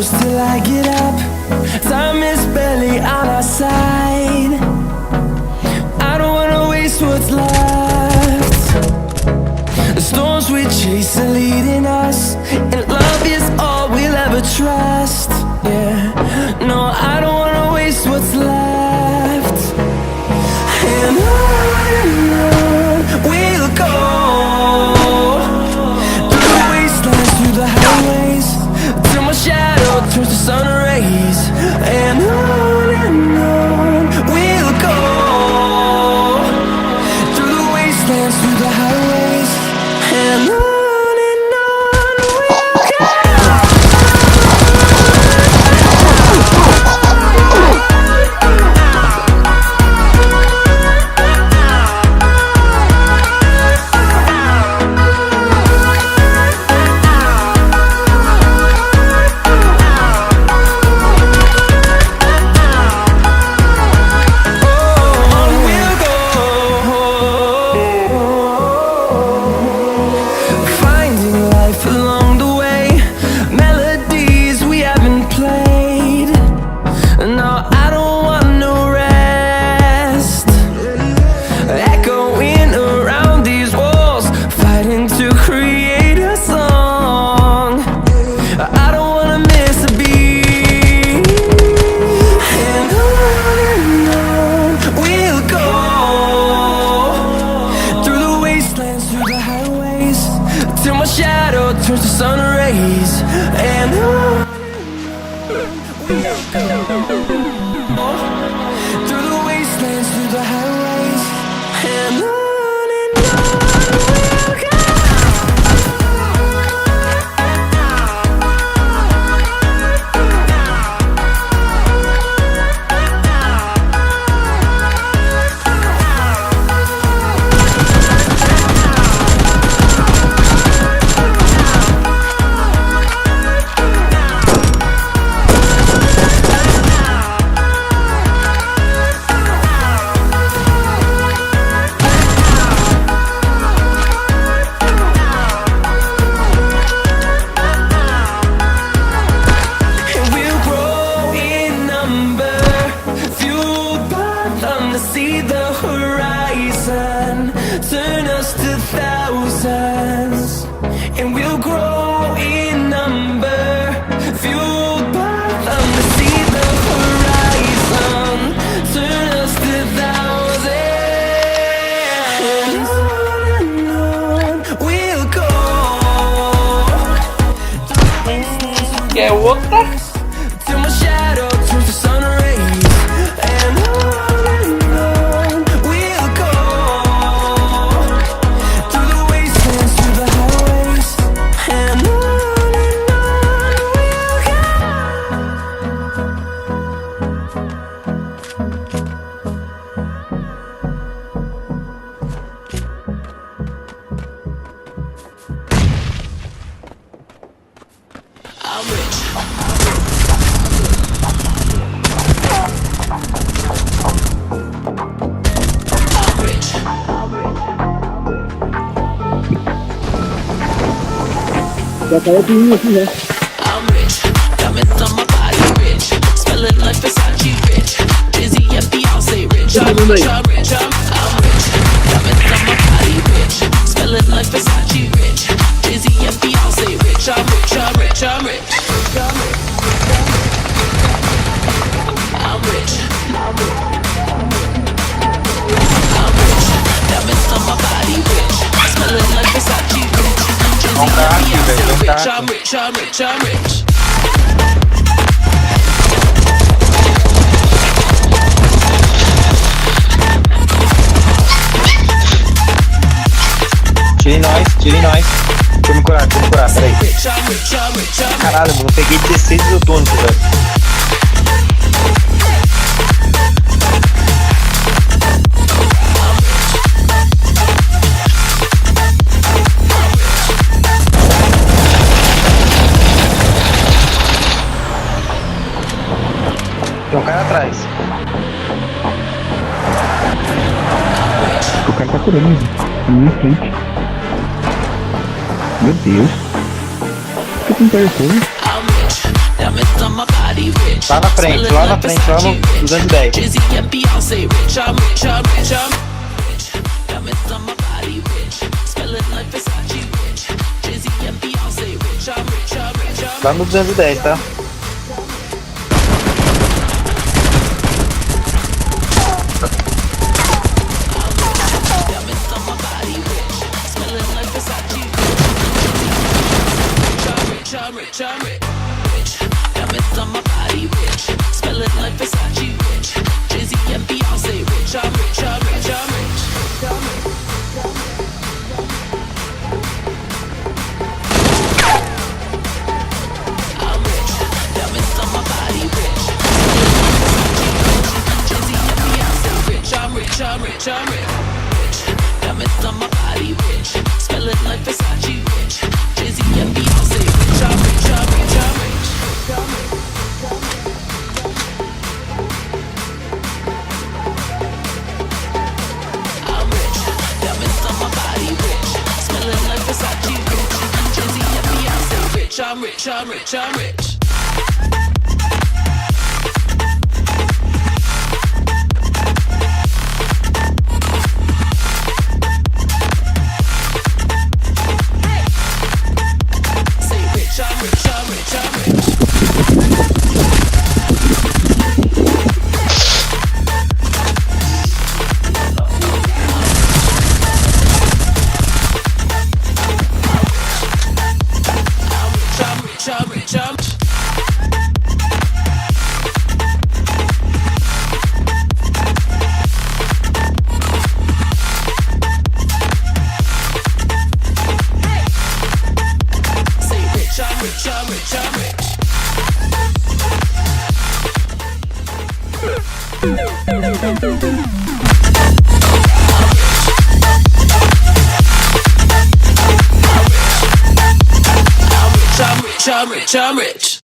Till I get up, time is barely on our side. I don't wanna waste what's left. The storms we chase are leading us, and love is all we'll ever trust. Yeah, no, I don't wanna waste what's left. And on we'll go, through the wastelands, through the highways, till my shadow turns to sun rays. And on we'll go, through the wastelands, through the highways. And on we'll go. Till my shadow turns to sun rays. And on we'll go, through the wastelands, through the highways. And on we'll go. See the horizon turn us to thousands, and we'll grow in number, fueled by them. To see the horizon turn us to thousands, and on we'll go. Quer outra? Till my shadow turns to sun rays. And on we'll go, through the wastelands, through the highways. And on we'll go. I'm rich. I'm rich, diamonds on my body rich, smelling like Versace rich, Dizzy and Beyonce rich. I'm rich, I'm rich, I'm rich, diamonds on my body rich, smelling like Versace rich, Dizzy and Beyonce rich. I'm rich, I'm rich, I'm rich, I'm rich, I'm rich, diamonds on my body rich, smelling like Versace rich. I'm rich, I'm rich, I'm rich. Tire nós, deixa eu me curar, peraí. rich, I'm rich, I'm rich, I'm rich. Caralho, mano, eu peguei 16 isotônicos, velho. Tem um cara atrás. O cara tá curando na minha frente. Meu Deus. Por que não pega fogo? I'm rich, diamonds on my body rich. Lá na frente, lá no 210. Jay-Z and Beyonce rich, I'm rich, I'm rich, I'm rich. Diamonds on my body rich. Smelling like Versace rich. Jay-Z and Beyonce rich, I'm rich, I'm rich, I'm Lá no 210, tá? Diamonds on my body rich. Smelling like Versace rich. I'm rich, I'm rich, rich. Diamonds on my body rich. Smelling like Versace rich. Jay-Z and Beyonce rich. I'm rich, I'm rich, I'm rich. I'm rich. Diamonds on my body rich. Jay-Z and Beyonce rich. I'm rich, I'm rich, I'm rich. Diamonds on my body rich. Smelling like Versace rich. Jay-Z and Beyonce rich. I'm rich, I'm rich, I'm rich. I'm rich. Diamonds on my body rich. Smelling like Versace rich. Jay-Z and Beyonce rich. I'm rich, I'm rich, I'm rich. Say rich, I'm rich, I'm rich, I'm rich. I'm rich, I'm rich, I'm rich. Say rich, I'm rich, I'm rich, I'm rich. I'm rich, I'm rich, I'm rich, I'm rich.